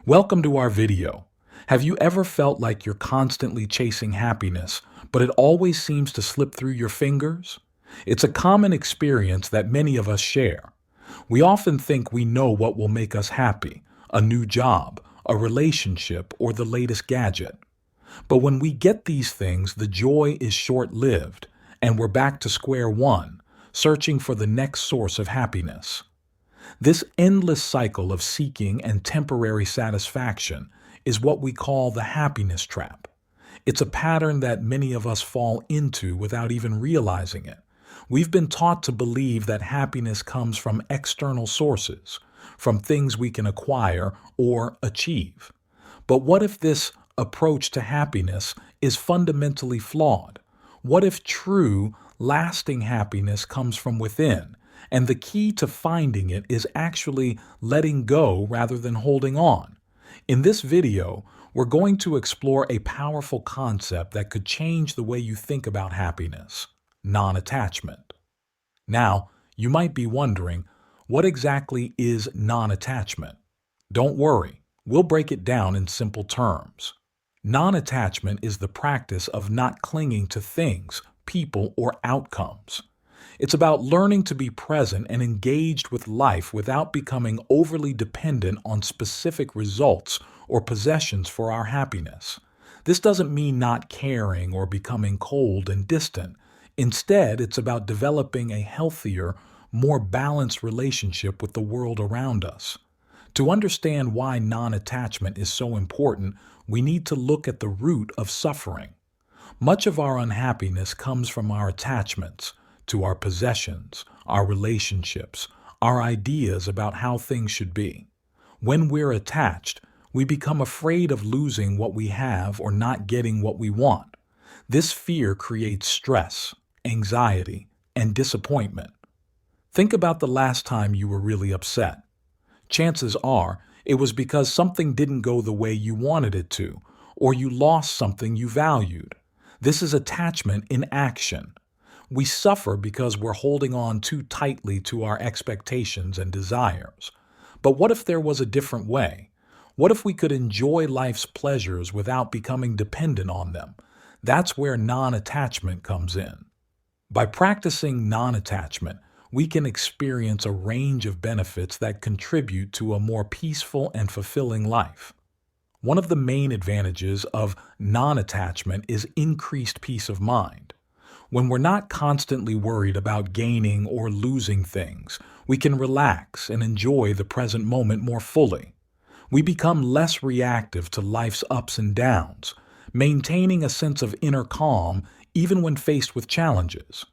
Welcome to our video. Have you ever felt like you're constantly chasing happiness, but it always seems to slip through your fingers? It's a common experience that many of us share. We often think we know what will make us happy, a new job, a relationship, or the latest gadget. But when we get these things, the joy is short-lived, and we're back to square one, searching for the next source of happiness. This endless cycle of seeking and temporary satisfaction is what we call the happiness trap. It's a pattern that many of us fall into without even realizing it. We've been taught to believe that happiness comes from external sources, from things we can acquire or achieve. But what if this approach to happiness is fundamentally flawed? What if true, lasting happiness comes from within, and the key to finding it is actually letting go rather than holding on? In this video, we're going to explore a powerful concept that could change the way you think about happiness: non-attachment. Now, you might be wondering, what exactly is non-attachment? Don't worry, we'll break it down in simple terms. Non-attachment is the practice of not clinging to things, people, or outcomes. It's about learning to be present and engaged with life without becoming overly dependent on specific results or possessions for our happiness. This doesn't mean not caring or becoming cold and distant. Instead, it's about developing a healthier, more balanced relationship with the world around us. To understand why non-attachment is so important, we need to look at the root of suffering. Much of our unhappiness comes from our attachments to our possessions, our relationships, our ideas about how things should be. When we're attached, we become afraid of losing what we have or not getting what we want. This fear creates stress, anxiety, and disappointment. Think about the last time you were really upset. Chances are it was because something didn't go the way you wanted it to, or you lost something you valued. This is attachment in action. We suffer because we're holding on too tightly to our expectations and desires. But what if there was a different way? What if we could enjoy life's pleasures without becoming dependent on them? That's where non-attachment comes in. By practicing non-attachment, we can experience a range of benefits that contribute to a more peaceful and fulfilling life. One of the main advantages of non-attachment is increased peace of mind. When we're not constantly worried about gaining or losing things, we can relax and enjoy the present moment more fully. We become less reactive to life's ups and downs, maintaining a sense of inner calm even when faced with challenges.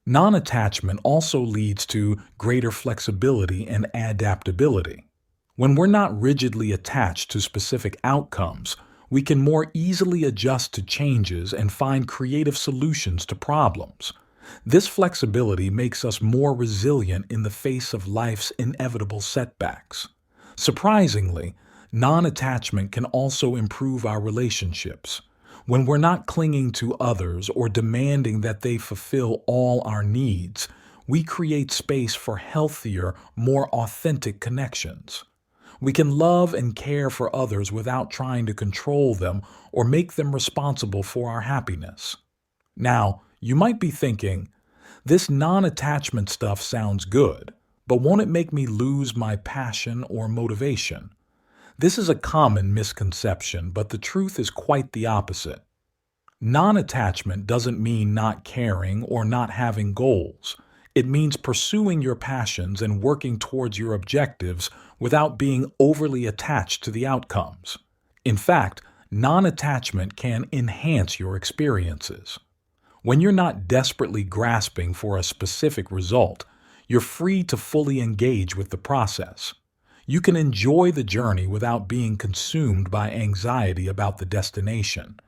Non-attachment also leads to greater flexibility and adaptability. When we're not rigidly attached to specific outcomes, we can more easily adjust to changes and find creative solutions to problems. This flexibility makes us more resilient in the face of life's inevitable setbacks. Surprisingly, non-attachment can also improve our relationships. When we're not clinging to others or demanding that they fulfill all our needs, we create space for healthier, more authentic connections. We can love and care for others without trying to control them or make them responsible for our happiness. Now, you might be thinking, this non-attachment stuff sounds good, but won't it make me lose my passion or motivation? This is a common misconception, but the truth is quite the opposite. Non-attachment doesn't mean not caring or not having goals. It means pursuing your passions and working towards your objectives without being overly attached to the outcomes. In fact, non-attachment can enhance your experiences. When you're not desperately grasping for a specific result, you're free to fully engage with the process. You can enjoy the journey without being consumed by anxiety about the destination.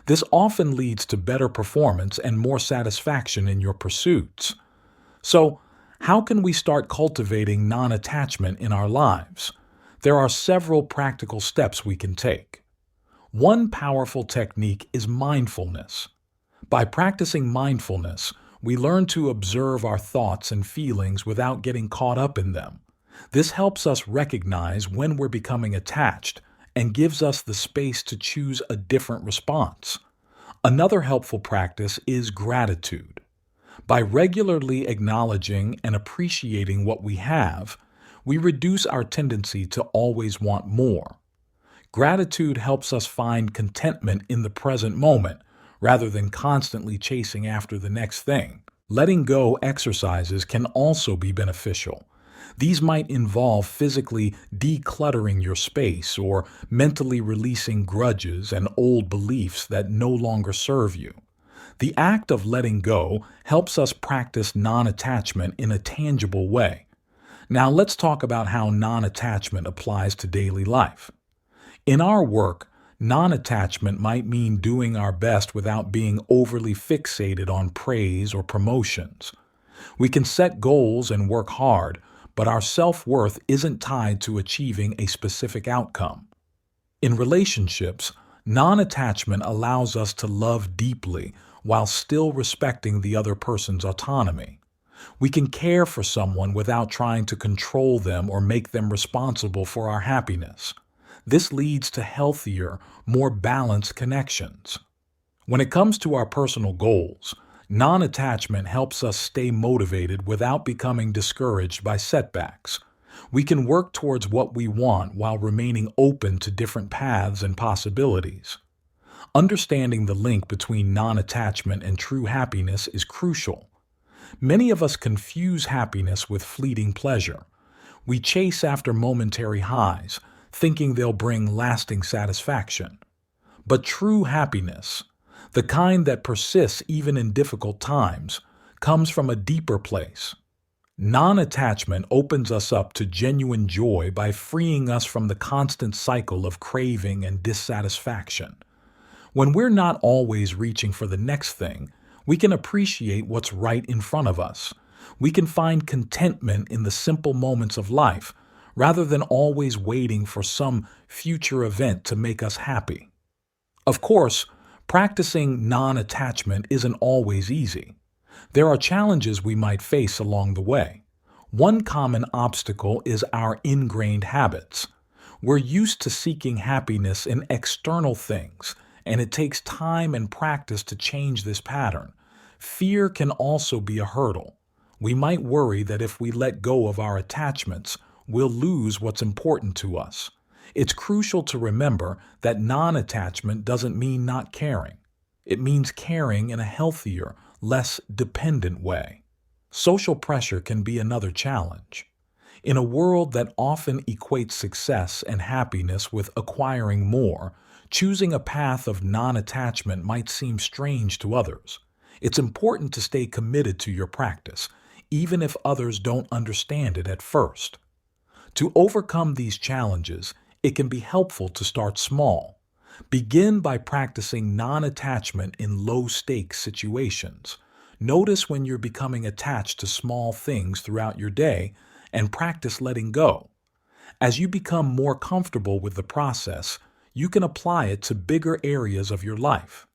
This often leads to better performance and more satisfaction in your pursuits. So, how can we start cultivating non-attachment in our lives? There are several practical steps we can take. One powerful technique is mindfulness. By practicing mindfulness, we learn to observe our thoughts and feelings without getting caught up in them. This helps us recognize when we're becoming attached and gives us the space to choose a different response. Another helpful practice is gratitude. By regularly acknowledging and appreciating what we have, we reduce our tendency to always want more. Gratitude helps us find contentment in the present moment rather than constantly chasing after the next thing. Letting go exercises can also be beneficial. These might involve physically decluttering your space or mentally releasing grudges and old beliefs that no longer serve you. The act of letting go helps us practice non-attachment in a tangible way. Now let's talk about how non-attachment applies to daily life. In our work, non-attachment might mean doing our best without being overly fixated on praise or promotions. We can set goals and work hard, but our self-worth isn't tied to achieving a specific outcome. In relationships, non-attachment allows us to love deeply while still respecting the other person's autonomy. We can care for someone without trying to control them or make them responsible for our happiness. This leads to healthier, more balanced connections. When it comes to our personal goals, non-attachment helps us stay motivated without becoming discouraged by setbacks. We can work towards what we want while remaining open to different paths and possibilities. Understanding the link between non-attachment and true happiness is crucial. Many of us confuse happiness with fleeting pleasure. We chase after momentary highs, thinking they'll bring lasting satisfaction. But true happiness, the kind that persists even in difficult times, comes from a deeper place. Non-attachment opens us up to genuine joy by freeing us from the constant cycle of craving and dissatisfaction. When we're not always reaching for the next thing, we can appreciate what's right in front of us. We can find contentment in the simple moments of life, rather than always waiting for some future event to make us happy. Of course, practicing non-attachment isn't always easy. There are challenges we might face along the way. One common obstacle is our ingrained habits. We're used to seeking happiness in external things, and it takes time and practice to change this pattern. Fear can also be a hurdle. We might worry that if we let go of our attachments, we'll lose what's important to us. It's crucial to remember that non-attachment doesn't mean not caring. It means caring in a healthier, less dependent way. Social pressure can be another challenge. In a world that often equates success and happiness with acquiring more, choosing a path of non-attachment might seem strange to others. It's important to stay committed to your practice, even if others don't understand it at first. To overcome these challenges, it can be helpful to start small. Begin by practicing non-attachment in low-stakes situations. Notice when you're becoming attached to small things throughout your day and practice letting go. As you become more comfortable with the process, you can apply it to bigger areas of your life.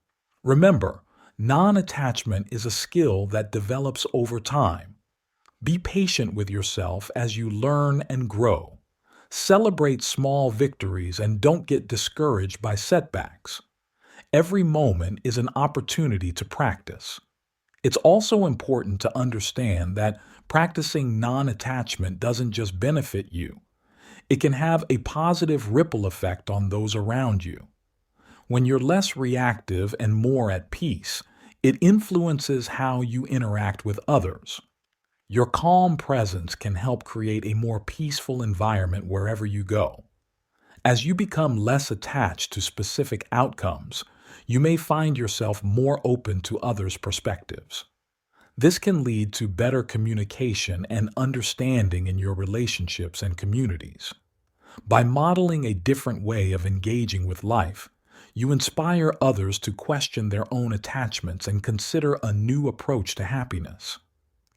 Remember, non-attachment is a skill that develops over time. Be patient with yourself as you learn and grow. Celebrate small victories and don't get discouraged by setbacks. Every moment is an opportunity to practice. It's also important to understand that practicing non-attachment doesn't just benefit you. It can have a positive ripple effect on those around you. When you're less reactive and more at peace, it influences how you interact with others. Your calm presence can help create a more peaceful environment wherever you go. As you become less attached to specific outcomes, you may find yourself more open to others' perspectives. This can lead to better communication and understanding in your relationships and communities. By modeling a different way of engaging with life, you inspire others to question their own attachments and consider a new approach to happiness.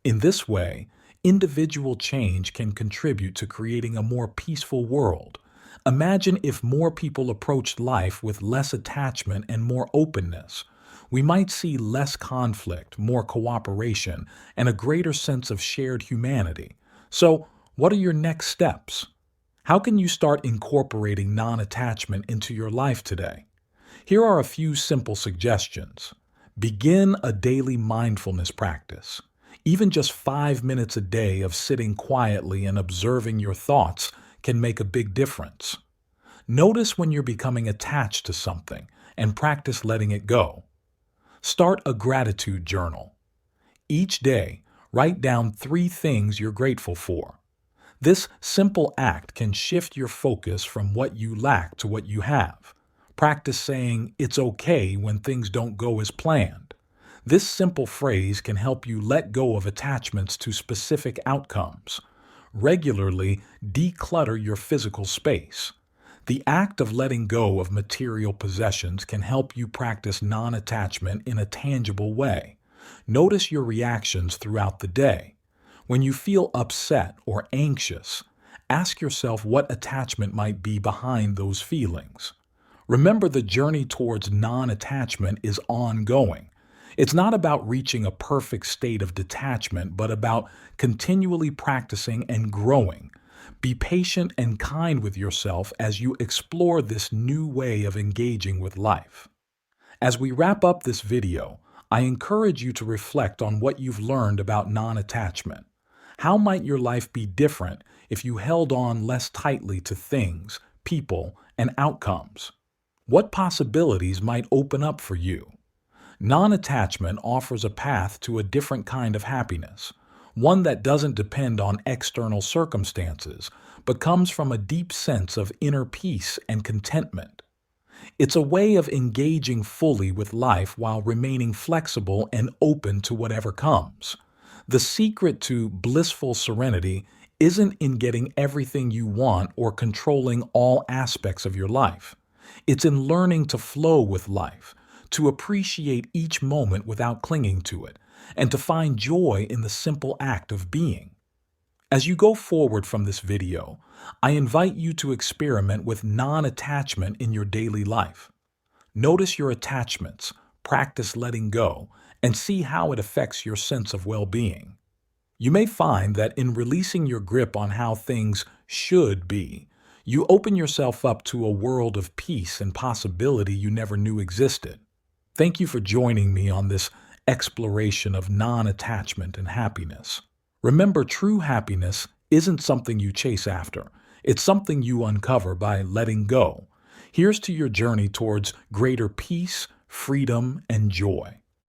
In this way, individual change can contribute to creating a more peaceful world. Imagine if more people approached life with less attachment and more openness. We might see less conflict, more cooperation, and a greater sense of shared humanity. So, what are your next steps? How can you start incorporating non-attachment into your life today? Here are a few simple suggestions. Begin a daily mindfulness practice. Even just 5 minutes a day of sitting quietly and observing your thoughts can make a big difference. Notice when you're becoming attached to something and practice letting it go. Start a gratitude journal. Each day, write down 3 things you're grateful for. This simple act can shift your focus from what you lack to what you have. Practice saying, "It's okay" when things don't go as planned. This simple phrase can help you let go of attachments to specific outcomes. Regularly declutter your physical space. The act of letting go of material possessions can help you practice non-attachment in a tangible way. Notice your reactions throughout the day. When you feel upset or anxious, ask yourself what attachment might be behind those feelings. Remember, the journey towards non-attachment is ongoing. It's not about reaching a perfect state of detachment, but about continually practicing and growing. Be patient and kind with yourself as you explore this new way of engaging with life. As we wrap up this video, I encourage you to reflect on what you've learned about non-attachment. How might your life be different if you held on less tightly to things, people, and outcomes? What possibilities might open up for you? Non-attachment offers a path to a different kind of happiness, one that doesn't depend on external circumstances, but comes from a deep sense of inner peace and contentment. It's a way of engaging fully with life while remaining flexible and open to whatever comes. The secret to blissful serenity isn't in getting everything you want or controlling all aspects of your life. It's in learning to flow with life, to appreciate each moment without clinging to it, and to find joy in the simple act of being. As you go forward from this video, I invite you to experiment with non-attachment in your daily life. Notice your attachments, practice letting go, and see how it affects your sense of well-being. You may find that in releasing your grip on how things should be, you open yourself up to a world of peace and possibility you never knew existed. Thank you for joining me on this exploration of non-attachment and happiness. Remember, true happiness isn't something you chase after. It's something you uncover by letting go. Here's to your journey towards greater peace, freedom, and joy.